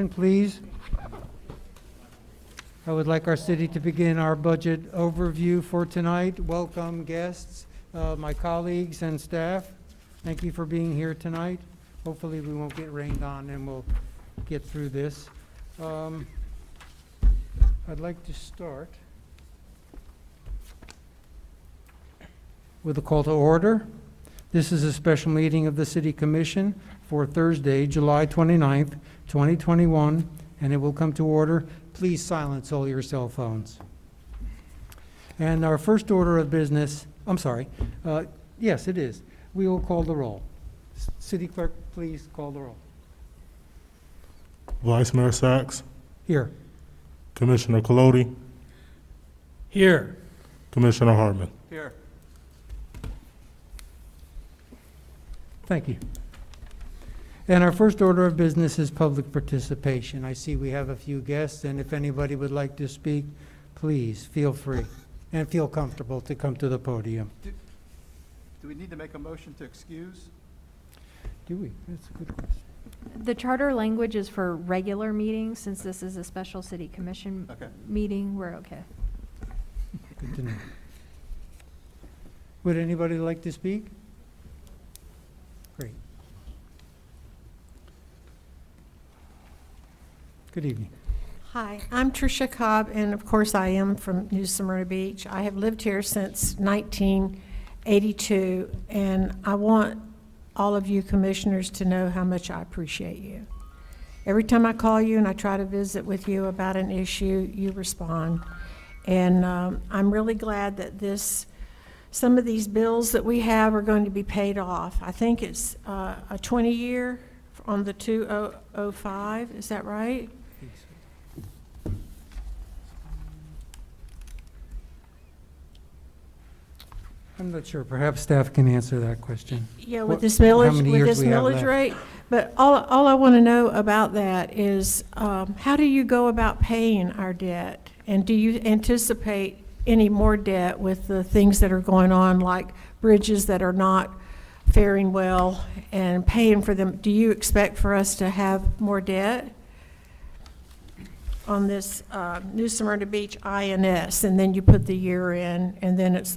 Please. I would like our city to begin our budget overview for tonight. Welcome guests, my colleagues and staff. Thank you for being here tonight. Hopefully we won't get rained on and we'll get through this. I'd like to start with a call to order. This is a special meeting of the City Commission for Thursday, July 29th, 2021, and it will come to order. Please silence all your cell phones. And our first order of business, yes, it is. We will call the roll. City Clerk, please call the roll. Vice Mayor Sachs. Here. Commissioner Colodi. Here. Commissioner Hartman. Here. Thank you. And our first order of business is public participation. I see we have a few guests, and if anybody would like to speak, please feel free and feel comfortable to come to the podium. Do we need to make a motion to excuse? Do we? That's a good question. The charter language is for regular meetings. Since this is a special city commission meeting, we're okay. Good to know. Would anybody like to speak? Great. Good evening. Hi, I'm Tricia Cobb, and of course I am from New Smyrna Beach. I have lived here since 1982, and I want all of you commissioners to know how much I appreciate you. Every time I call you and I try to visit with you about an issue, you respond. And I'm really glad that some of these bills that we have are going to be paid off. I think it's a 20-year on the 2005, is that right? I'm not sure. Perhaps staff can answer that question. Yeah, with this millage left? rate. But all I want to know about that is how do you go about paying our debt? And do you anticipate any more debt with the things that are going on, like bridges that are not faring well and paying for them? Do you expect for us to have more debt on this New Smyrna Beach INS, and then you put the year in, and then it's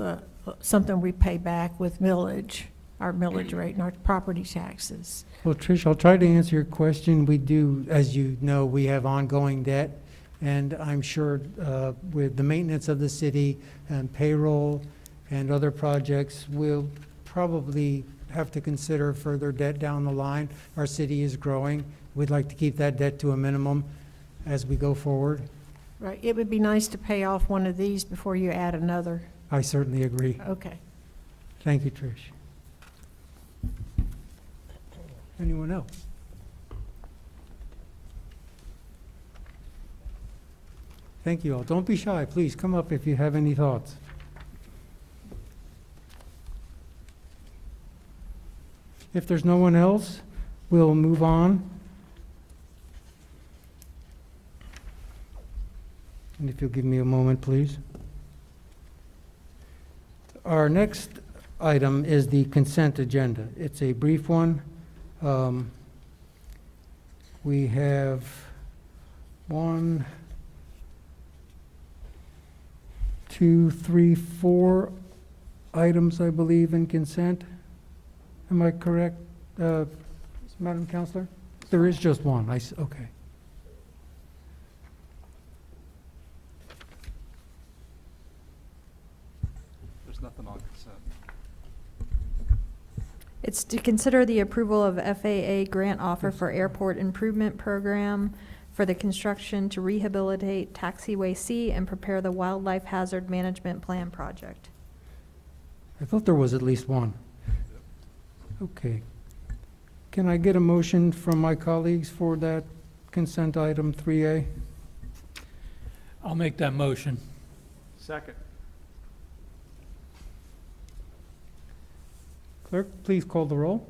something we pay back with millage, our millage rate and our property taxes? Well, Trish, I'll try to answer your question. We do, as you know, we have ongoing debt, and I'm sure with the maintenance of the city and payroll and other projects, we'll probably have to consider further debt down the line. Our city is growing. We'd like to keep that debt to a minimum as we go forward. Right. It would be nice to pay off one of these before you add another. I certainly agree. Okay. Thank you, Trish. Anyone else? Thank you all. Don't be shy. Please come up if you have any thoughts. If there's no one else, we'll move on. And if you'll give me a moment, please. Our next item is the consent agenda. It's a brief one. We have 1, 2, 3, 4 items, I believe, in consent. Am I correct, Madam Counselor? There is just one. Okay. Nothing on consent. It's to consider the approval of FAA grant offer for airport improvement program for the construction to rehabilitate taxiway C and prepare the wildlife hazard management plan project. I thought there was at least one. Okay. Can I get a motion from my colleagues for that consent item 3A? I'll make that motion. Second. Clerk, please call the roll.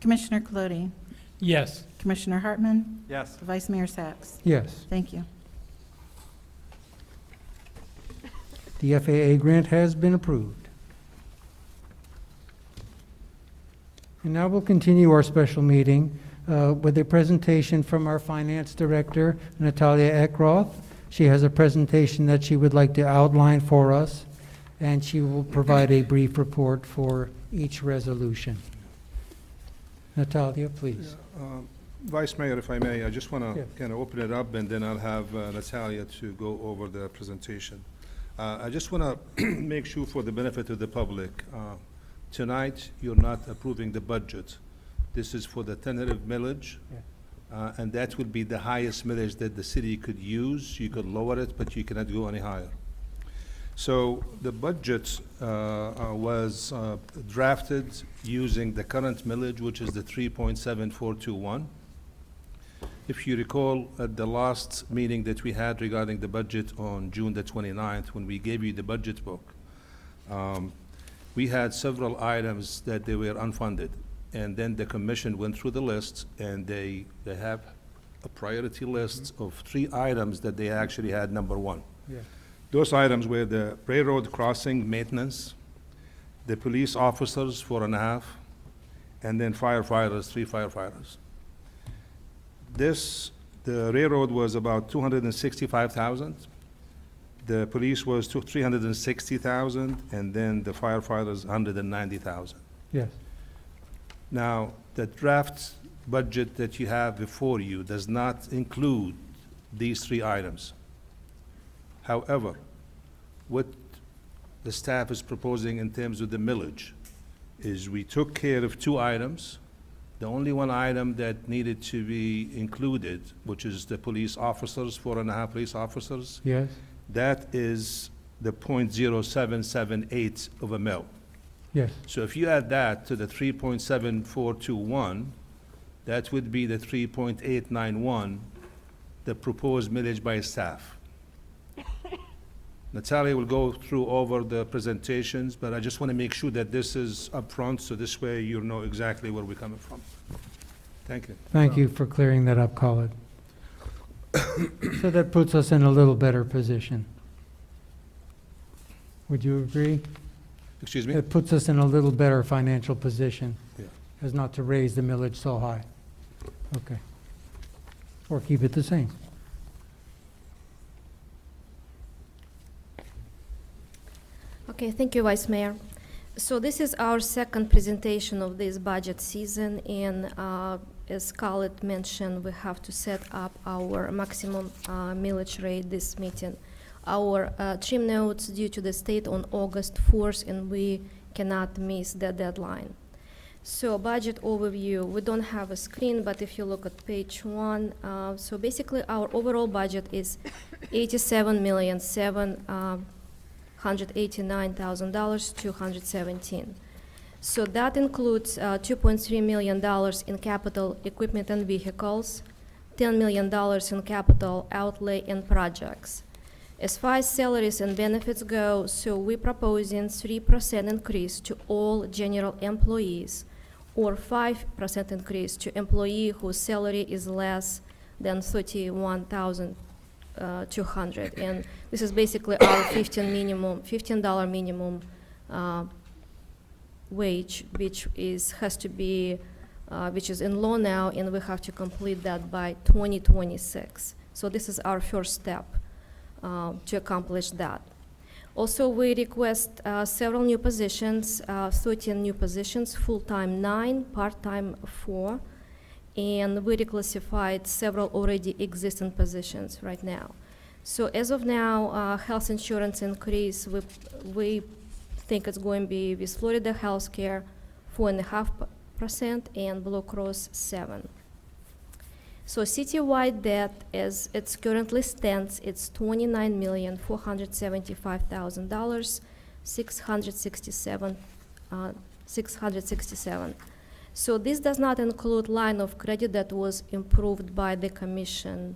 Commissioner Colodi. Yes. Commissioner Hartman. Yes. Vice Mayor Sachs. Yes. Thank you. The FAA grant has been approved. And now we'll continue our special meeting with a presentation from our Finance Director, Natalia Eckroth. She has a presentation that she would like to outline for us, and she will provide a brief report for each resolution. Natalia, please. Vice Mayor, if I may, I just want Yeah. to kind of open it up, and then I'll have Natalia to go over the presentation. I just want to make sure for the benefit of the public, tonight, you're not approving the budget. This is for the tentative millage, and that would be the highest millage that the city could use. You could lower it, but you cannot go any higher. So the budget was drafted using the current millage, which is the 3.7421. If you recall, at the last meeting that we had regarding the budget on June the 29th, when we gave you the budget book, we had several items that they were unfunded. And then the commission went through the list, and they have a priority list of 3 items that they actually had number 1. Yeah. Those items were the railroad crossing maintenance, the police officers, 4.5, and then firefighters, 3 firefighters. The railroad was about 265,000. The police was 360,000, and then the firefighters, 190,000. Yes. Now, the draft budget that you have before you does not include these 3 items. However, what the staff is proposing in terms of the millage is we took care of 2 items. The only one item that needed to be included, which is the police officers, 4.5 police officers, Yes. that is the .0778 of a mil. Yes. So if you add that to the 3.7421, that would be the 3.891, the proposed millage by staff. Natalia will go through over the presentations, but I just want to make sure that this is upfront, so this way you know exactly where we're coming from. Thank you. Thank you for clearing that up, Khalid. So that puts us in a little better position. Would you agree? Excuse me? It puts us in a little better financial position, Yeah. as not to raise the millage so high. Okay. Or keep it the same. Okay, thank you, Vice Mayor. So this is our second presentation of this budget season, and as Khalid mentioned, we have to set up our maximum millage rate this meeting. Our trim notes due to the state on August 4th, and we cannot miss the deadline. So budget overview, we don't have a screen, but if you look at page 1, so basically our overall budget is $87,789,217. So that includes $2.3 million in capital equipment and vehicles, $10 million in capital outlay and projects. As far as salaries and benefits go, so we're proposing 3% increase to all general employees, or 5% increase to employee whose salary is less than $31,200. And this is basically our $15 minimum wage, which has to be, which is in law now, and we have to complete that by 2026. So this is our first step to accomplish that. Also, we request several new positions, 13 new positions, full-time 9, part-time 4, and we reclassified several already existing positions right now. So as of now, health insurance increase, we think it's going to be with Florida Healthcare 4.5% and Blue Cross 7%. So citywide debt, as it currently stands, it's $29,475,000, 667. So this does not include line of credit that was improved by the commission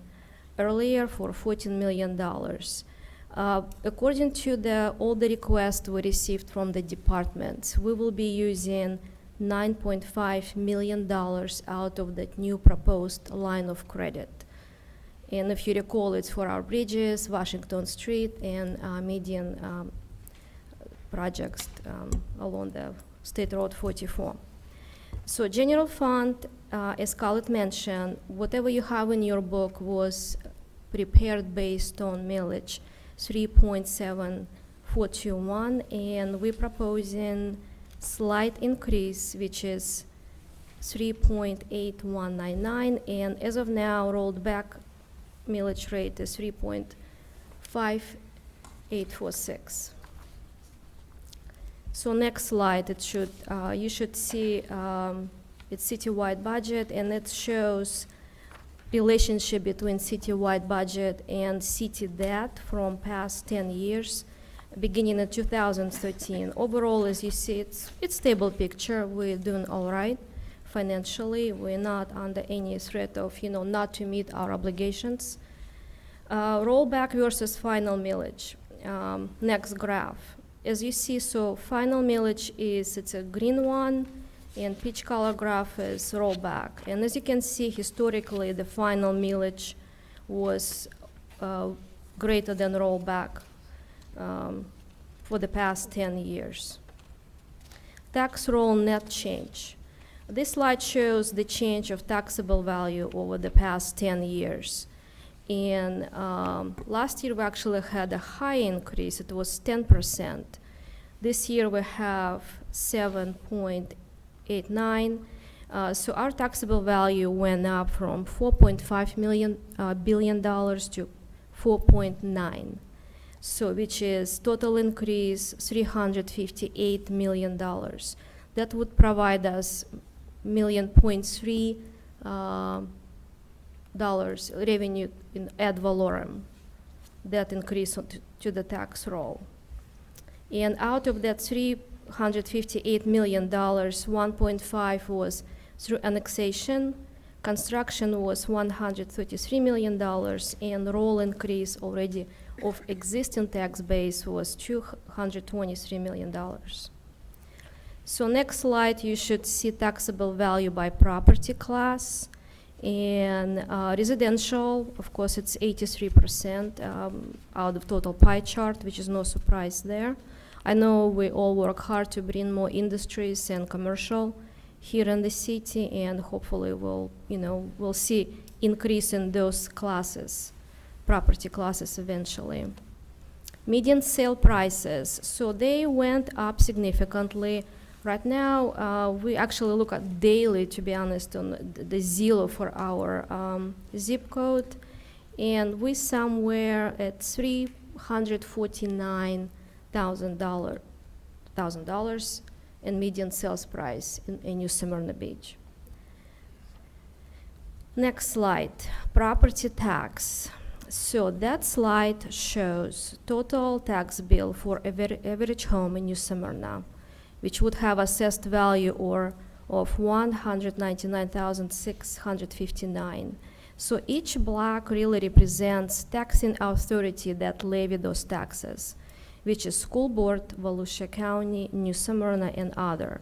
earlier for $14 million. According to all the requests we received from the departments, we will be using $9.5 million out of that new proposed line of credit. And if you recall, it's for our bridges, Washington Street, and median projects along the State Road 44. So general fund, as Scarlett mentioned, whatever you have in your book was prepared based on millage 3.7421, and we're proposing slight increase, which is 3.8199, and as of now, rolled back millage rate is 3.5846. So next slide, it should you should see it's citywide budget, and it shows relationship between citywide budget and city debt from past 10 years, beginning in 2013. Overall, as you see, it's stable picture. We're doing all right financially. We're not under any threat of, not to meet our obligations. Rollback versus final millage. Next graph. As you see, so final millage it's a green one, and peach color graph is rollback. And as you can see, historically, the final millage was greater than rollback for the past 10 years. Tax roll net change. This slide shows the change of taxable value over the past 10 years. And last year we actually had a high increase. It was 10%. This year we have 7.89. So our taxable value went up from $4.5 billion to 4.9. So which is total increase $358 million. That would provide us $1.3 million revenue in ad valorem, that increase to the tax roll. And out of that $358 million, 1.5 was through annexation, construction was $133 million, and roll increase already of existing tax base was $223 million. So next slide, you should see taxable value by property class. And residential, of course, it's 83% out of total pie chart, which is no surprise there. I know we all work hard to bring more industries and commercial here in the city, and hopefully we'll see increase in those classes, property classes eventually. Median sale prices, so they went up significantly. Right now, we actually look at daily, to be honest, on the Zillow for our zip code, and we somewhere at $349,000 in median sales price in New Smyrna Beach. Next slide, property tax. So that slide shows total tax bill for average home in New Smyrna, which would have assessed value of $199,659. So each block really represents taxing authority that levy those taxes, which is School Board, Volusia County, New Smyrna, and other.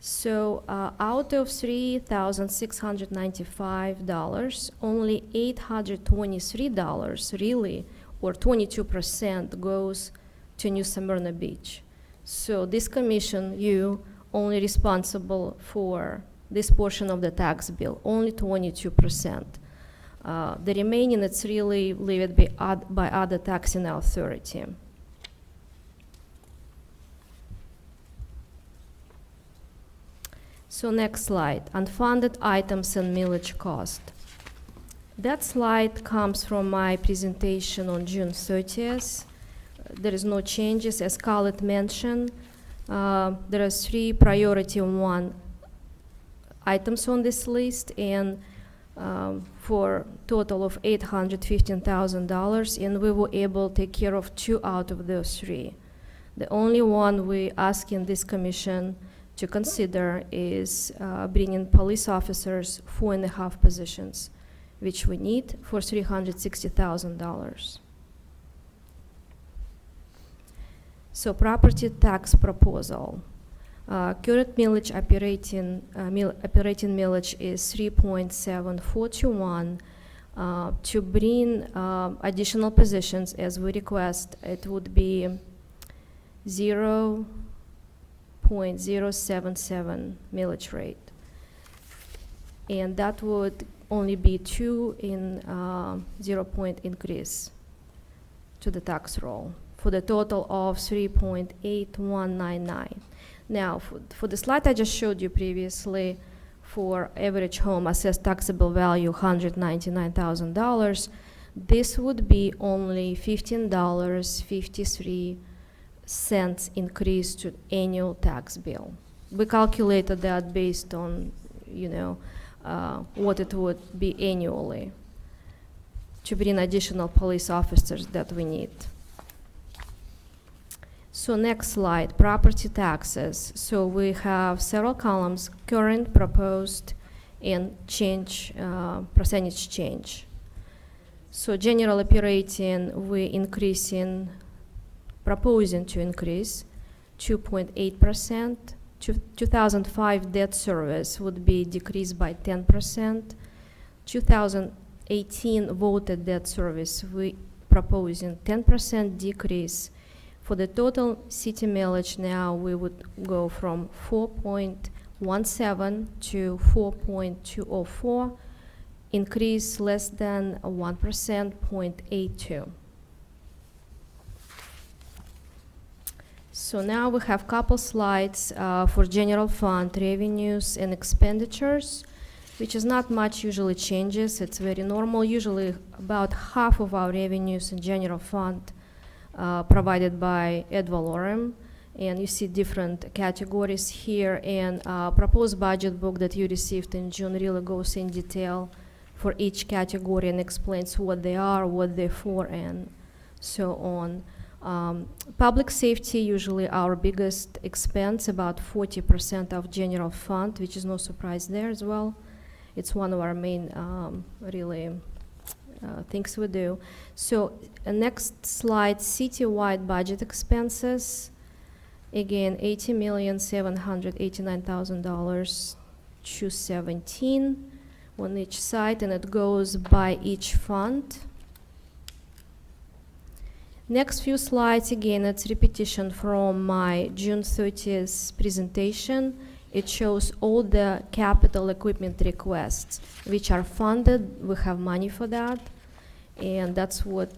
So out of $3,695, only $823 really, or 22%, goes to New Smyrna Beach. So this commission, you only responsible for this portion of the tax bill, only 22%. The remaining, it's really levied by other taxing authority. So next slide, unfunded items and millage cost. That slide comes from my presentation on June 30th. There is no changes. As Scarlett mentioned, there are 3 priority 1 items on this list, and for total of $815,000, and we were able to take care of 2 out of those 3. The only one we ask in this commission to consider is bringing police officers 4.5 positions, which we need for $360,000. So property tax proposal. Current millage operating millage is 3.7421. To bring additional positions as we request, it would be 0.077 millage rate. and that would only be 0.0 increase to the tax roll for the total of 3.8199. Now, for the slide I just showed you previously, for average home assessed taxable value $199,000, this would be only $15.53 increase to annual tax bill. We calculated that based on, what it would be annually to bring additional police officers that we need. So next slide, property taxes. So we have several columns, current, proposed, and change, percentage change. So general operating, proposing to increase 2.8%. 2005 debt service would be decreased by 10%. 2018 voted debt service, we proposing 10% decrease. For the total city millage now, we would go from 4.17 to 4.204, increase less than 1%, 0.82. So now we have couple slides for general fund revenues and expenditures, which is not much usually changes. It's very normal. Usually about half of our revenues in general fund provided by ad valorem, and you see different categories here, and proposed budget book that you received in June really goes in detail for each category and explains what they are, what they're for, and so on. Public safety, usually our biggest expense, about 40% of general fund, which is no surprise there as well. It's one of our main things we do. So next slide, citywide budget expenses. Again, $80,789,000 to 17 on each side, and it goes by each fund. Next few slides, again, it's repetition from my June 30th presentation. It shows all the capital equipment requests which are funded. We have money for that, and that's what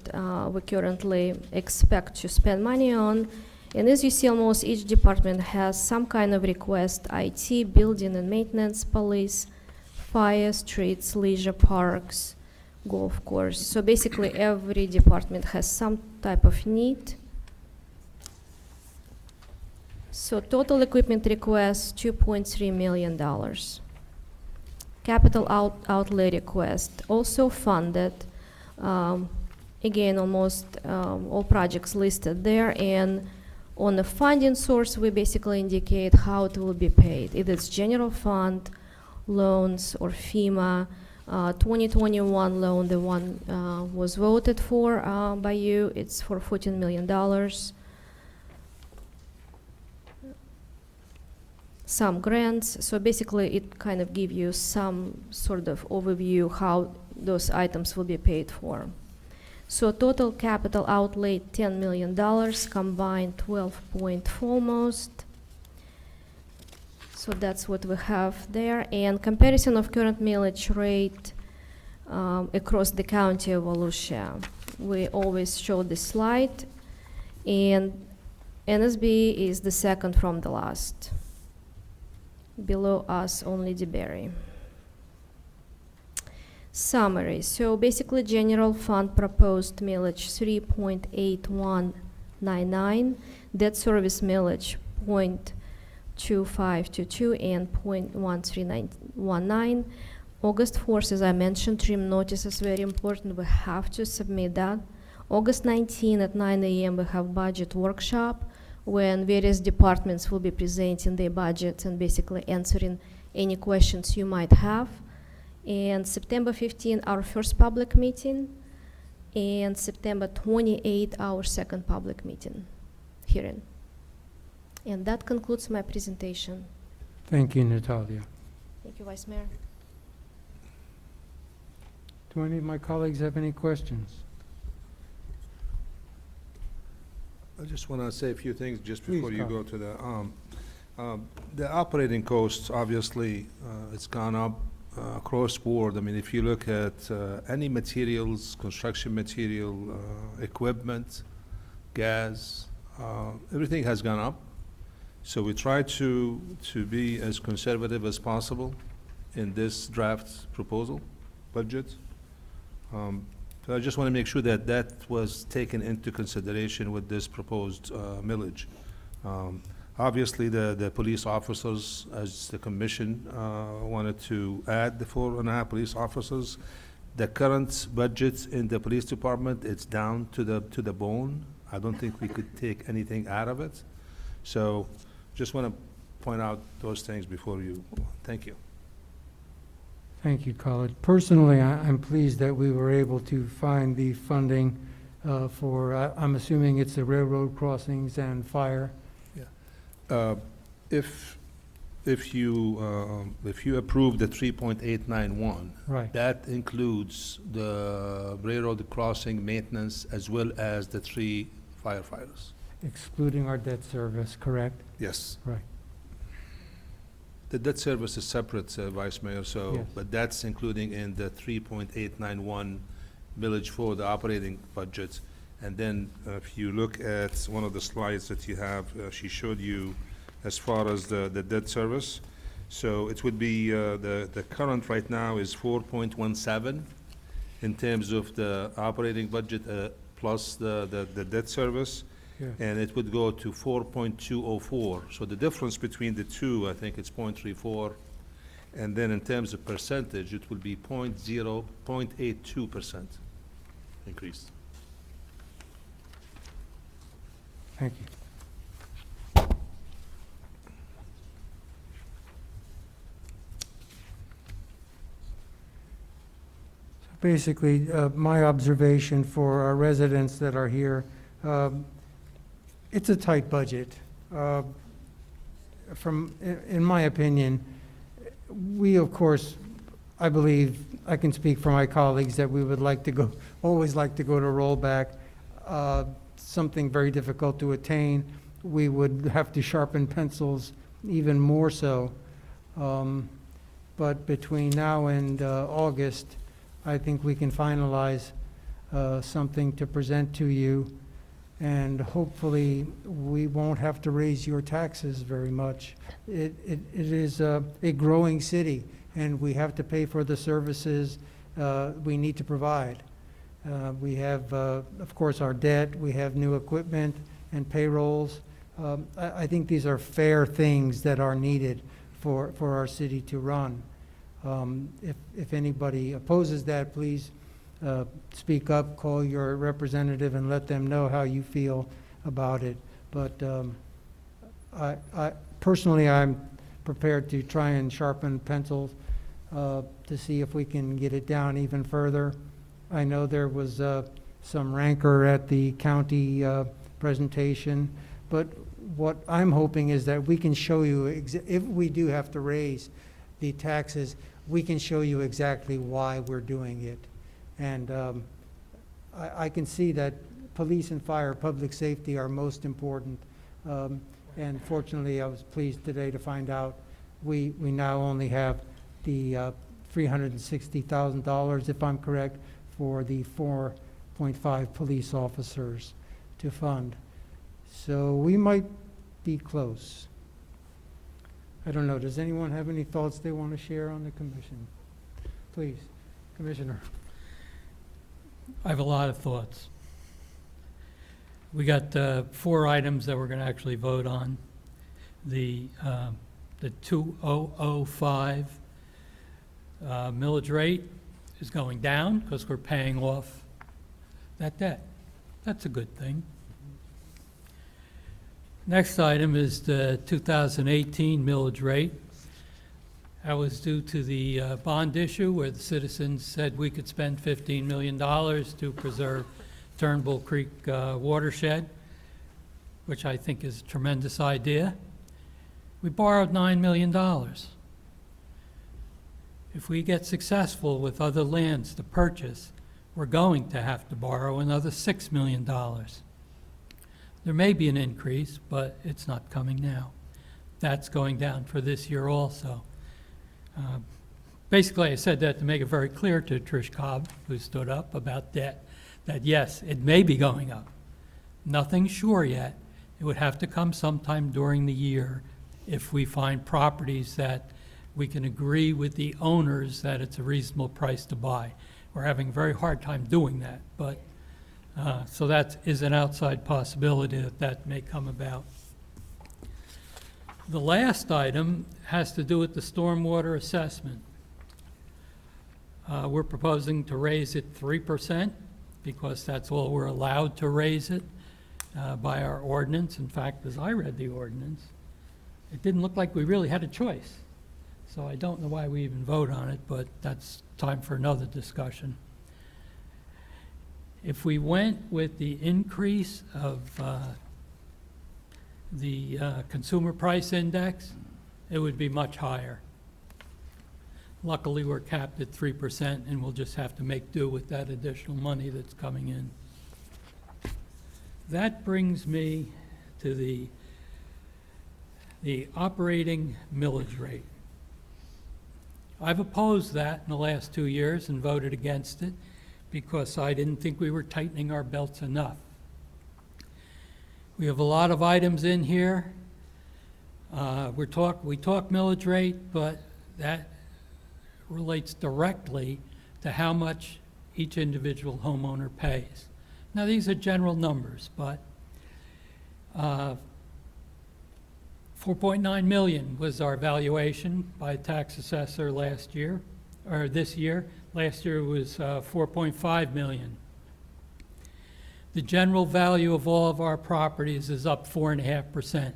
we currently expect to spend money on. And as you see, almost each department has some kind of request: IT, building and maintenance, police, fire, streets, leisure parks, golf course. So basically every department has some type of need. So total equipment request, $2.3 million. Capital outlay request, also funded. Again, almost all projects listed there, and on the funding source, we basically indicate how it will be paid. Either it's general fund, loans, or FEMA. 2021 loan, the one was voted for by you, it's for $14 million. Some grants, so basically it kind of gives you some sort of overview how those items will be paid for. So total capital outlay, $10 million, combined 12.4 most. So that's what we have there. And comparison of current millage rate across the county of Volusia. We always show this slide, and NSB is the second from the last. Below us, only DeBerry. Summary. So basically, general fund proposed millage 3.8199, debt service millage 0.2522 and 0.1319. August 4th, as I mentioned, trim notice is very important. We have to submit that. August 19 at 9 a.m. we have budget workshop when various departments will be presenting their budgets and basically answering any questions you might have. And September 15, our first public meeting, and September 28, our second public meeting hearing. And that concludes my presentation. Thank you, Natalia. Thank you, Vice Mayor. Do any of my colleagues have any questions? I just want to say a few things just Please, before you Carl. go to the operating costs. Obviously, it's gone up across board. I mean, if you look at any materials, construction material, equipment, gas, everything has gone up. So we try to be as conservative as possible in this draft proposal, budget. So I just want to make sure that that was taken into consideration with this proposed millage. Obviously, the police officers, as the commission wanted to add the 4.5 police officers. The current budget in the police department, it's down to the bone. I don't think we could take anything out of it. So just want to point out those things before you. Thank you. Thank you, Khalid. Personally, I'm pleased that we were able to find the funding for, I'm assuming it's the railroad crossings and fire. If you approve the 3.891, Right. that includes the railroad crossing maintenance as well as the 3 firefighters. Excluding our debt service, correct? Yes. Right. The debt service is separate, Vice Mayor, so, Yes. but that's including in the 3.891 millage for the operating budget. And then if you look at one of the slides that you have, she showed you as far as the debt service. So it would be, the current right now is 4.17 in terms of the operating budget plus the debt service. Yeah. And it would go to 4.204. So the difference between the two, I think it's 0.34. And then in terms of percentage, it will be 0.82% increase. Thank you. Basically, my observation for our residents that are here, it's a tight budget. In my opinion, we, of course, I believe, I can speak for my colleagues, that we would like to go, always like to go to rollback. Something very difficult to attain. We would have to sharpen pencils even more so. But between now and August, I think we can finalize something to present to you, and hopefully we won't have to raise your taxes very much. It is a growing city, and we have to pay for the services we need to provide. We have, of course, our debt, we have new equipment and payrolls. I think these are fair things that are needed for our city to run. If anybody opposes that, please speak up, call your representative, and let them know how you feel about it. But I personally, I'm prepared to try and sharpen pencils to see if we can get it down even further. I know there was some rancor at the county presentation, but what I'm hoping is that we can show you, if we do have to raise the taxes, we can show you exactly why we're doing it. And I can see that police and fire, public safety are most important. And fortunately, I was pleased today to find out we now only have the $360,000, if I'm correct, for the 4.5 police officers to fund. So we might be close. I don't know, does anyone have any thoughts they want to share on the commission? Please, Commissioner. I have a lot of thoughts. We got 4 items that we're going to actually vote on. The 2005 millage rate is going down because we're paying off that debt. That's a good thing. Next item is the 2018 millage rate. That was due to the bond issue where the citizens said we could spend $15 million to preserve Turnbull Creek watershed, which I think is a tremendous idea. We borrowed $9 million. If we get successful with other lands to purchase, we're going to have to borrow another $6 million. There may be an increase, but it's not coming now. That's going down for this year also. Basically, I said that to make it very clear to Trish Cobb, who stood up about debt, that yes, it may be going up. Nothing's sure yet. It would have to come sometime during the year if we find properties that we can agree with the owners that it's a reasonable price to buy. We're having a very hard time doing that, but, so that is an outside possibility that that may come about. The last item has to do with the stormwater assessment. We're proposing to raise it 3% because that's all we're allowed to raise it by our ordinance. In fact, as I read the ordinance, it didn't look like we really had a choice. So I don't know why we even vote on it, but that's time for another discussion. If we went with the increase of the consumer price index, it would be much higher. Luckily, we're capped at 3%, and we'll just have to make do with that additional money that's coming in. That brings me to the operating millage rate. I've opposed that in the last 2 years and voted against it because I didn't think we were tightening our belts enough. We have a lot of items in here. We talk millage rate, but that relates directly to how much each individual homeowner pays. Now, these are general numbers, but 4.9 million was our valuation by a tax assessor last year, or this year. Last year was 4.5 million. The general value of all of our properties is up 4.5%.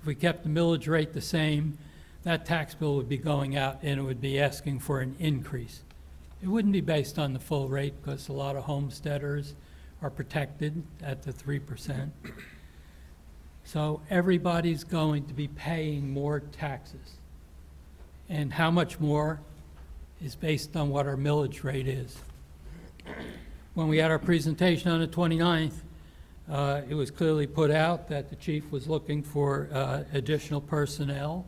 If we kept the millage rate the same, that tax bill would be going out and it would be asking for an increase. It wouldn't be based on the full rate because a lot of homesteaders are protected at the 3%. So everybody's going to be paying more taxes. And how much more is based on what our millage rate is. When we had our presentation on the 29th, it was clearly put out that the chief was looking for additional personnel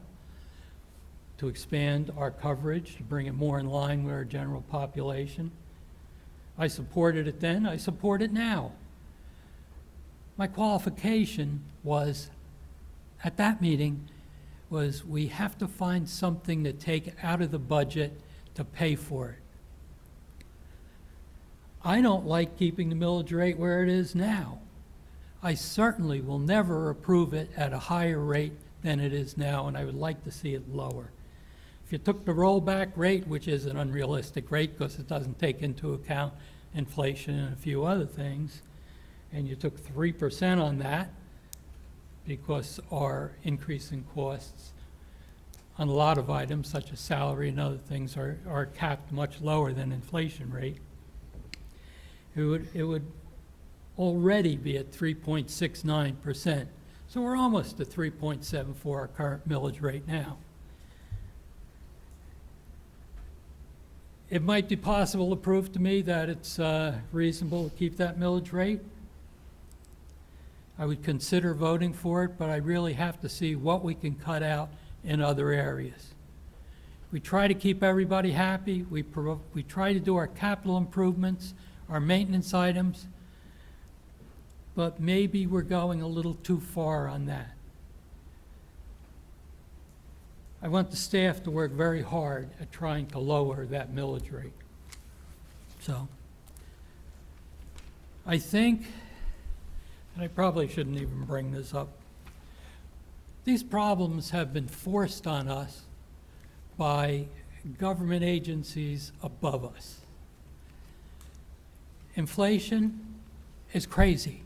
to expand our coverage, to bring it more in line with our general population. I supported it then, I support it now. My qualification was, at that meeting, was we have to find something to take out of the budget to pay for it. I don't like keeping the millage rate where it is now. I certainly will never approve it at a higher rate than it is now, and I would like to see it lower. If you took the rollback rate, which is an unrealistic rate because it doesn't take into account inflation and a few other things, and you took 3% on that because our increase in costs on a lot of items such as salary and other things are capped much lower than inflation rate, it would already be at 3.69%. So we're almost at 3.7 for our current millage rate now. It might be possible to prove to me that it's reasonable to keep that millage rate. I would consider voting for it, but I really have to see what we can cut out in other areas. We try to keep everybody happy. We try to do our capital improvements, our maintenance items, but maybe we're going a little too far on that. I want the staff to work very hard at trying to lower that millage rate. So, I think, and I probably shouldn't even bring this up, these problems have been forced on us by government agencies above us. Inflation is crazy.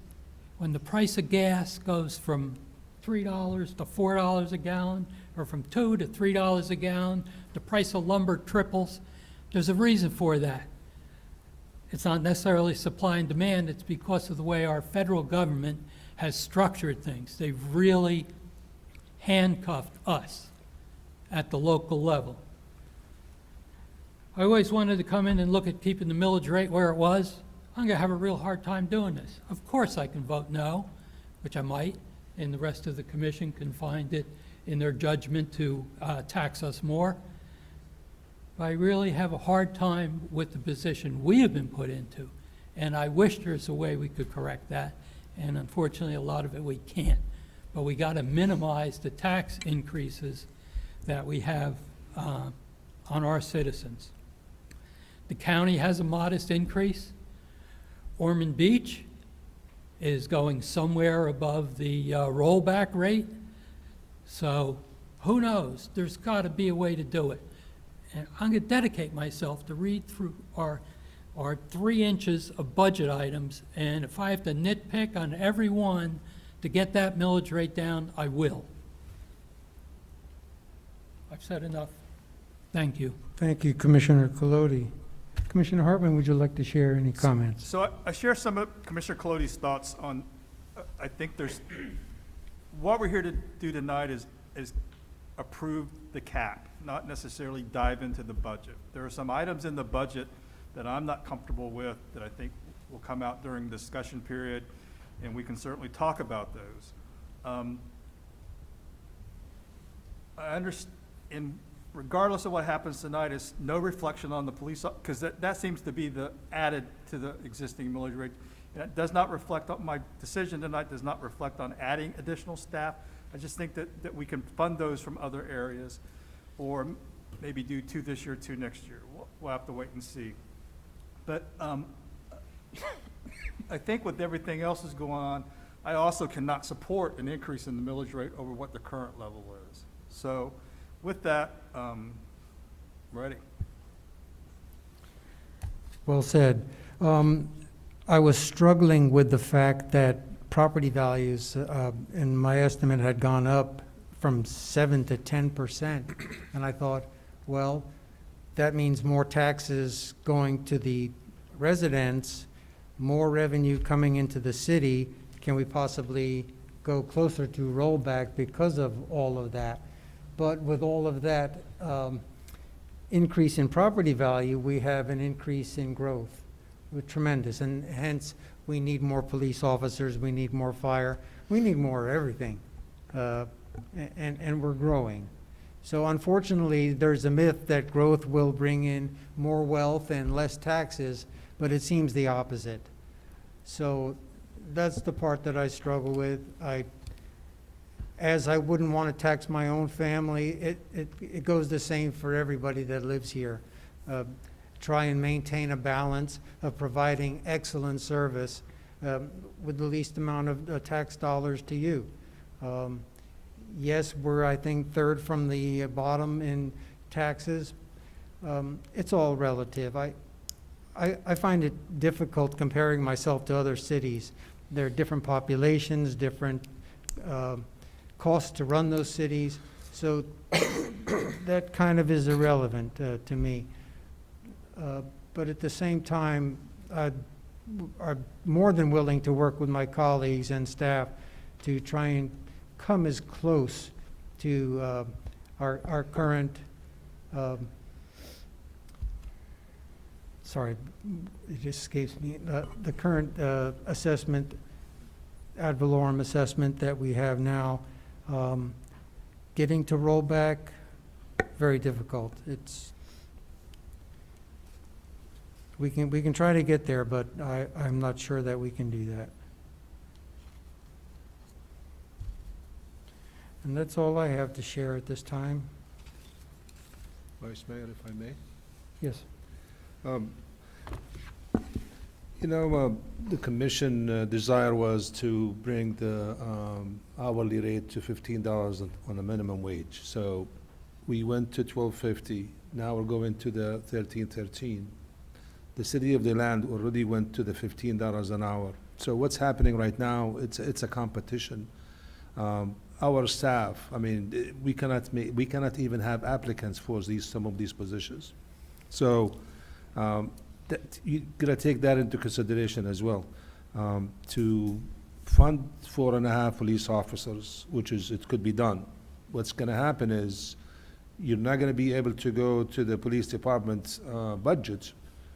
When the price of gas goes from $3 to $4 a gallon, or from $2 to $3 a gallon, the price of lumber triples. There's a reason for that. It's not necessarily supply and demand, it's because of the way our federal government has structured things. They've really handcuffed us at the local level. I always wanted to come in and look at keeping the millage rate where it was. I'm gonna have a real hard time doing this. Of course I can vote no, which I might, and the rest of the commission can find it in their judgment to tax us more. I really have a hard time with the position we have been put into. And I wish there's a way we could correct that. And unfortunately, a lot of it we can't. But we got to minimize the tax increases that we have on our citizens. The county has a modest increase. Ormond Beach is going somewhere above the rollback rate. So who knows? There's got to be a way to do it. And I'm going to dedicate myself to read through our 3 inches of budget items, and if I have to nitpick on every one to get that millage rate down, I will. I've said enough. Thank you. Thank you, Commissioner Colodi. Commissioner Hartman, would you like to share any comments? So I share some of Commissioner Colodi's thoughts on, I think what we're here to do tonight is approve the cap, not necessarily dive into the budget. There are some items in the budget that I'm not comfortable with that I think will come out during the discussion period, and we can certainly talk about those. I understand, regardless of what happens tonight, is no reflection on the police, because that seems to be the added to the existing millage rate. And it does not reflect on, my decision tonight does not reflect on adding additional staff. I just think that we can fund those from other areas, or maybe do 2 this year, 2 next year. We'll have to wait and see. But I think with everything else that's going on, I also cannot support an increase in the millage rate over what the current level is. So with that, ready. Well said. I was struggling with the fact that property values, in my estimate, had gone up from 7 to 10%. And I thought, well, that means more taxes going to the residents, more revenue coming into the city. Can we possibly go closer to rollback because of all of that? But with all of that increase in property value, we have an increase in growth, tremendous. And hence, we need more police officers, we need more fire, we need more everything. And we're growing. So unfortunately, there's a myth that growth will bring in more wealth and less taxes, but it seems the opposite. So that's the part that I struggle with. As I wouldn't want to tax my own family, it goes the same for everybody that lives here. Try and maintain a balance of providing excellent service with the least amount of tax dollars to you. Yes, we're, I think, 3rd from the bottom in taxes. It's all relative. I find it difficult comparing myself to other cities. There are different populations, different costs to run those cities, so that kind of is irrelevant to me. But at the same time, I'm more than willing to work with my colleagues and staff to try and come as close to our current, sorry, it just escapes me, the current assessment, ad valorem assessment that we have now. Getting to rollback, very difficult. We can try to get there, but I'm not sure that we can do that. And that's all I have to share at this time. Vice Mayor, if I may. Yes. The commission desire was to bring the hourly rate to $15 on a minimum wage. So we went to $12.50. Now we're going to the $13.13. The city of DeLand already went to the $15 an hour. So what's happening right now? It's a competition. Our staff, I mean, we cannot even have applicants for some of these positions. So you gotta take that into consideration as well. To fund 4.5 police officers, it could be done. What's gonna happen is you're not gonna be able to go to the police department's budget,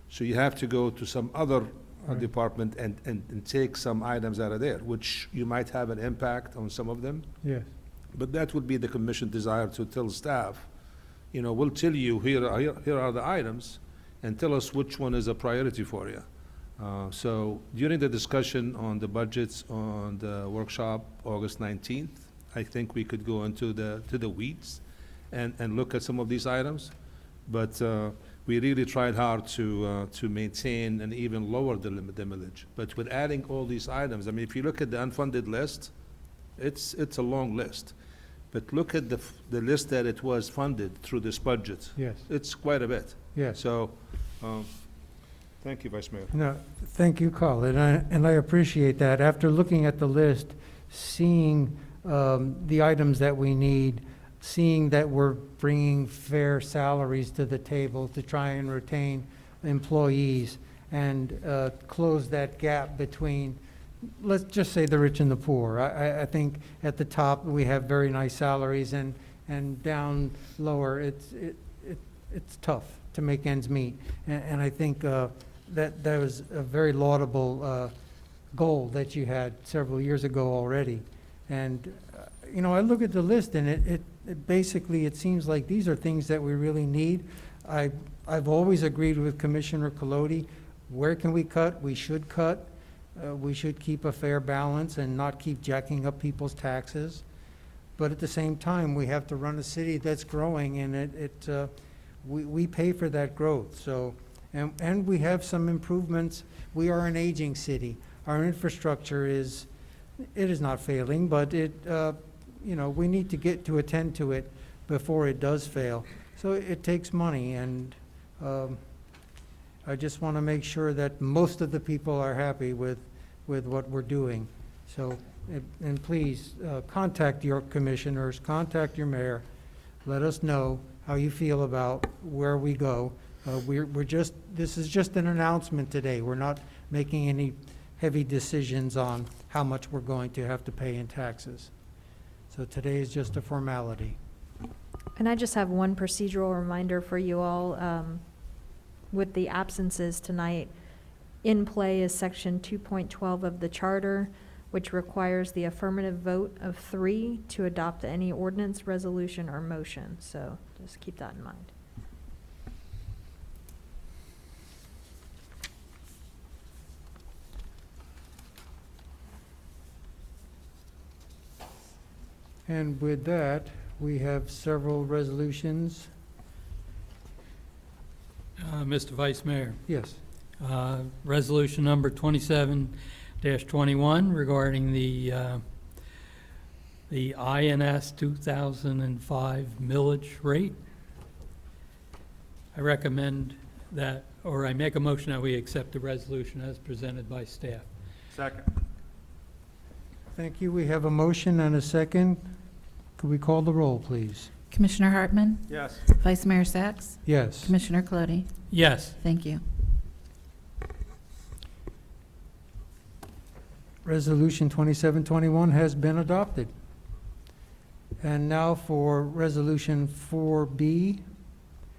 so you have to go to some other department and take some items out of there, which you might have an impact on some of them. Yes. But that would be the commission desire to tell staff we'll tell you, here are the items, and tell us which one is a priority for you. So during the discussion on the budgets on the workshop, August 19th, I think we could go into the weeds and look at some of these items. But we really tried hard to maintain and even lower the millage. But with adding all these items, I mean, if you look at the unfunded list, it's a long list. But look at the list that it was funded through this budget. Yes, It's quite a bit. yes. So, thank you, Vice Mayor. No, thank you, Carl, and I appreciate that. After looking at the list, seeing the items that we need, seeing that we're bringing fair salaries to the table to try and retain employees and close that gap between, let's just say, the rich and the poor. I think at the top, we have very nice salaries, and down lower, it's tough to make ends meet. And I think that was a very laudable goal that you had several years ago already. And, I look at the list, and it basically, it seems like these are things that we really need. I've always agreed with Commissioner Colodi. Where can we cut? We should cut. We should keep a fair balance and not keep jacking up people's taxes. But at the same time, we have to run a city that's growing, and we pay for that growth. So, and we have some improvements. We are an aging city. Our infrastructure is not failing, but we need to get to attend to it before it does fail. So it takes money, and I just want to make sure that most of the people are happy with what we're doing. So, and please, contact your commissioners, contact your mayor, let us know how you feel about where we go. This is just an announcement today. We're not making any heavy decisions on how much we're going to have to pay in taxes. So today is just a formality. And I just have one procedural reminder for you all. With the absences tonight, in play is Section 2.12 of the Charter, which requires the affirmative vote of 3 to adopt any ordinance, resolution, or motion. So just keep that in mind. And with that, we have several resolutions. Mr. Vice Mayor, Yes. resolution number 27-21 regarding the INS 2005 millage rate. I recommend that, or I make a motion that we accept the resolution as presented by staff. Second. Thank you. We have a motion and a second. Could we call the roll, please? Commissioner Hartman? Yes. Vice Mayor Sacks? Yes. Commissioner Colodi? Yes. Thank you. Resolution 2721 has been adopted. And now for Resolution 4B.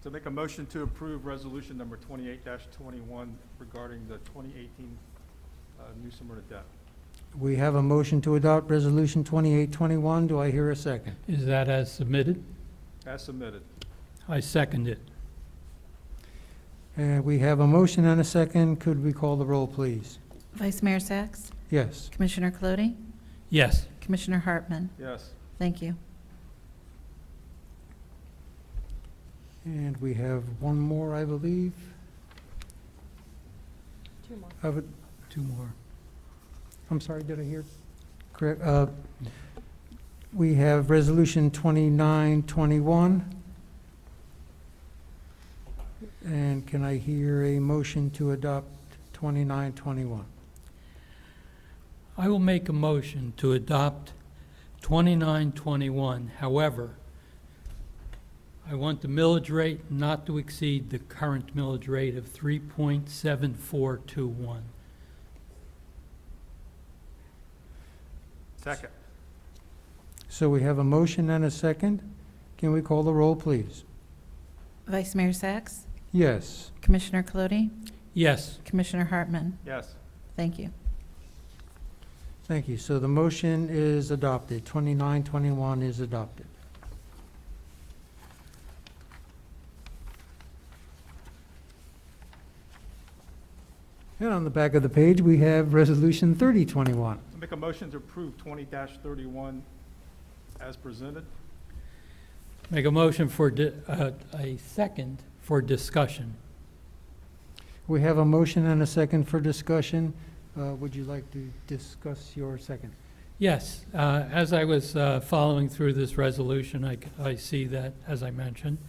To make a motion to approve resolution number 28-21 regarding the 2018 new summer debt. We have a motion to adopt Resolution 2821. Do I hear a second? Is that as submitted? As submitted. I second it. And we have a motion and a second. Could we call the roll, please? Vice Mayor Sacks? Yes. Commissioner Colodi? Yes. Commissioner Hartman? Yes. Thank you. And we have one more, I believe. 2 more. Two more. I'm sorry, did I hear correct? We have Resolution 2921. And can I hear a motion to adopt 2921? I will make a motion to adopt 2921. However, I want the millage rate not to exceed the current millage rate of 3.7421. Second. So we have a motion and a second. Can we call the roll, please? Vice Mayor Sacks? Yes. Commissioner Colodi? Yes. Commissioner Hartman? Yes. Thank you. Thank you. So the motion is adopted. 2921 is adopted. And on the back of the page, we have Resolution 3021. I make a motion to approve 20-31 as presented. Make a motion for, a second for discussion. We have a motion and a second for discussion. Would you like to discuss your second? Yes, as I was following through this resolution, I see that, as I mentioned,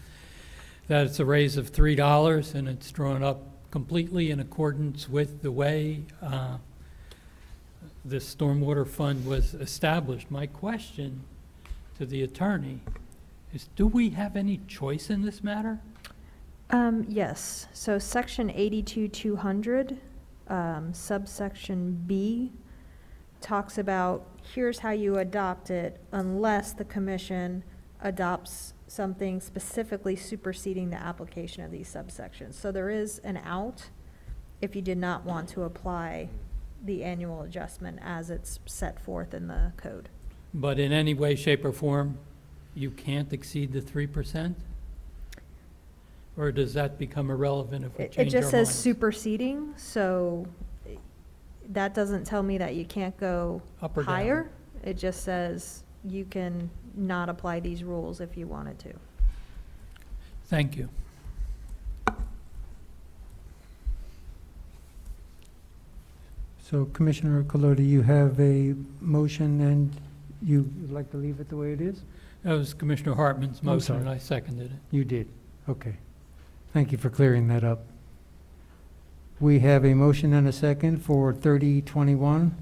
that it's a raise of $3, and it's drawn up completely in accordance with the way this stormwater fund was established. My question to the attorney is, do we have any choice in this matter? Yes, so section 82-200, subsection B, talks about, here's how you adopt it unless the commission adopts something specifically superseding the application of these subsections. So there is an out if you did not want to apply the annual adjustment as it's set forth in the code. But in any way, shape, or form, you can't exceed the 3%? Or does that become irrelevant if we It change our just says minds? superseding, so that doesn't tell me that you can't go Up or down? higher. It just says you can not apply these rules if you wanted to. Thank you. So Commissioner Colodi, you have a motion and you would like to leave it the way it is? That was Commissioner Hartman's I'm motion, sorry. and I seconded it. You did. Okay. Thank you for clearing that up. We have a motion and a second for 3021.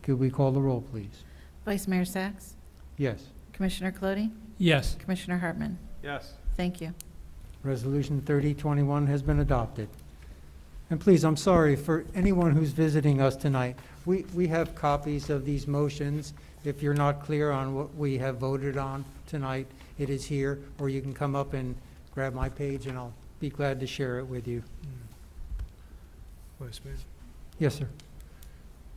Could we call the roll, please? Vice Mayor Sacks, Yes. Commissioner Colodi, Yes, Commissioner Hartman. Yes. Thank you. Resolution 3021 has been adopted. And please, I'm sorry for anyone who's visiting us tonight. We have copies of these motions. If you're not clear on what we have voted on tonight, it is here, or you can come up and grab my page and I'll be glad to share it with you. Vice Mayor, Yes, sir.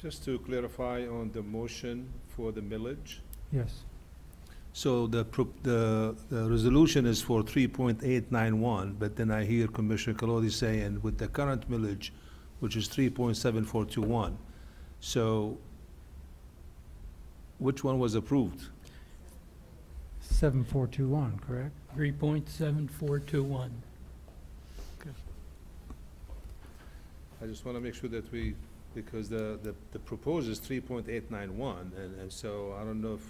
just to clarify on the motion for the millage. Yes. So the resolution is for 3.891, but then I hear Commissioner Colodi saying with the current millage, which is 3.7421. So which one was approved? 7421, correct? 3.7421. I just want to make sure that we, because the proposed is 3.891, and so I don't know if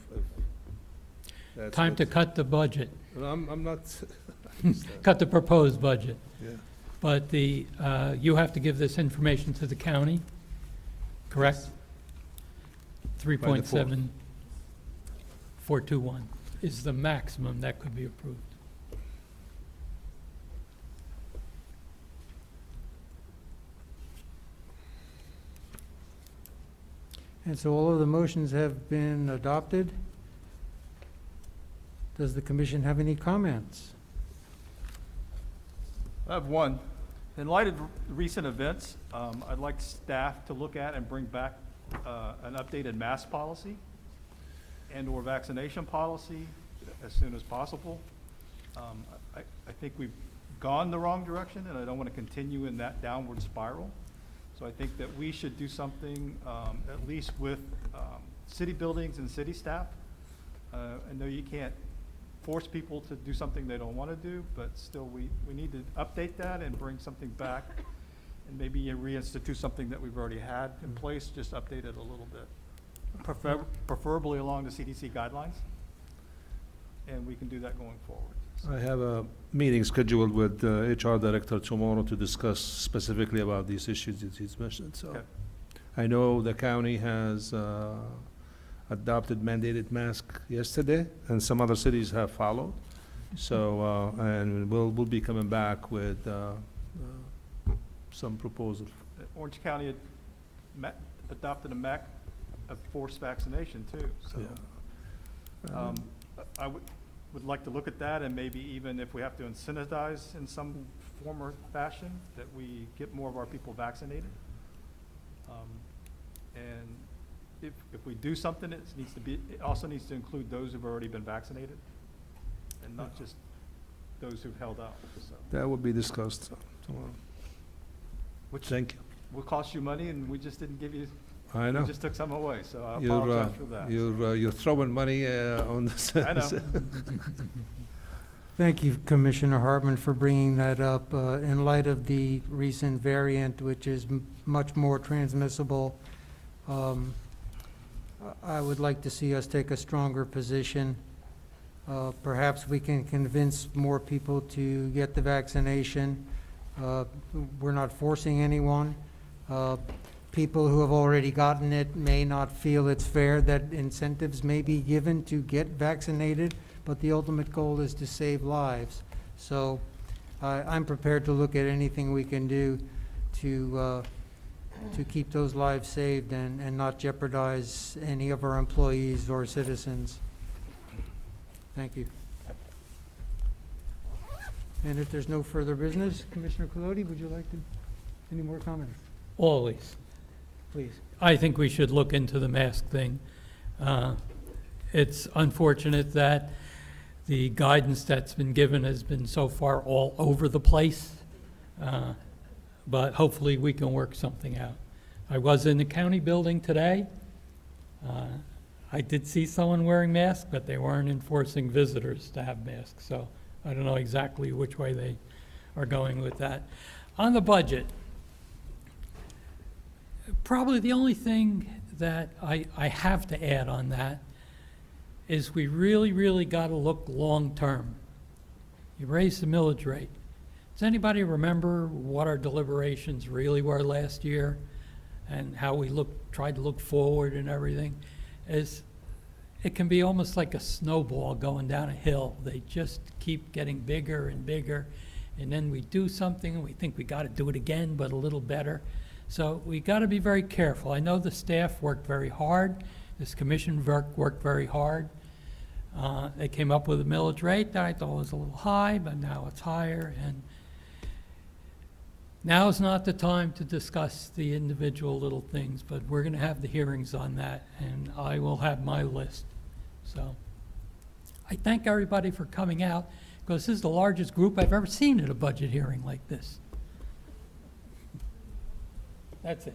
that's. Time what- to cut the budget, No, I'm not. cut the proposed budget. Yeah. But you have to give this information to the county, correct? 3.7421 is the maximum that could be approved. And so all of the motions have been adopted. Does the commission have any comments? I have one. In light of recent events, I'd like staff to look at and bring back an updated mask policy and/or vaccination policy as soon as possible. I think we've gone the wrong direction, and I don't want to continue in that downward spiral. So I think that we should do something, at least with city buildings and city staff. I know you can't force people to do something they don't want to do, but still, we need to update that and bring something back, and maybe reinstitute something that we've already had in place, just update it a little bit. Preferably along the CDC guidelines, and we can do that going forward. I have a meeting scheduled with the HR director tomorrow to discuss specifically about these issues that he's mentioned, so. Okay. I know the county has adopted mandated mask yesterday, and some other cities have followed. So, and we'll be coming back with some proposals. Orange County had adopted a MAC of forced vaccination too, so. Yeah. I would like to look at that, and maybe even if we have to incentivize in some form or fashion, that we get more of our people vaccinated. And if we do something, it also needs to include those who've already been vaccinated, and not just those who've held out, so. That will be discussed tomorrow. Which Thank you. will cost you money, and we just didn't give you, I we know. just took some away, so I You're, apologize for that. you're throwing money on this. I know. Thank you, Commissioner Hartman, for bringing that up. In light of the recent variant, which is much more transmissible, I would like to see us take a stronger position. Perhaps we can convince more people to get the vaccination. We're not forcing anyone. People who have already gotten it may not feel it's fair that incentives may be given to get vaccinated, but the ultimate goal is to save lives. So I'm prepared to look at anything we can do to keep those lives saved and not jeopardize any of our employees or citizens. Thank you. And if there's no further business, Commissioner Colodi, would you like to, any more comments? Always. Please. I think we should look into the mask thing. It's unfortunate that the guidance that's been given has been so far all over the place, but hopefully we can work something out. I was in the county building today. I did see someone wearing masks, but they weren't enforcing visitors to have masks, so I don't know exactly which way they are going with that. On the budget, probably the only thing that I have to add on that is we really got to look long-term. You raised the millage rate. Does anybody remember what our deliberations really were last year and how we tried to look forward and everything? It can be almost like a snowball going down a hill. They just keep getting bigger and bigger, and then we do something and we think we got to do it again, but a little better. So we got to be very careful. I know the staff worked very hard. This commission worked very hard. They came up with a millage rate that I thought was a little high, but now it's higher. And now is not the time to discuss the individual little things, but we're going to have the hearings on that, and I will have my list. So I thank everybody for coming out, because this is the largest group I've ever seen at a budget hearing like this. That's it.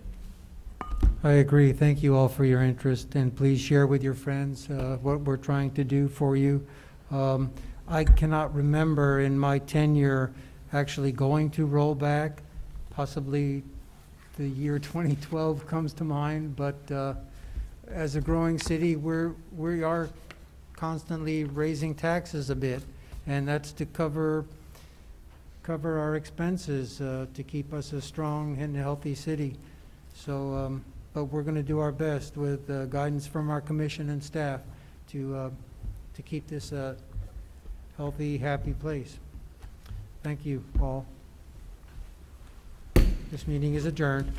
I agree. Thank you all for your interest, and please share with your friends what we're trying to do for you. I cannot remember in my tenure actually going to rollback. Possibly the year 2012 comes to mind, but as a growing city, we are constantly raising taxes a bit, and that's to cover our expenses, to keep us a strong and healthy city. So, but we're going to do our best with guidance from our commission and staff to keep this a healthy, happy place. Thank you all. This meeting is adjourned.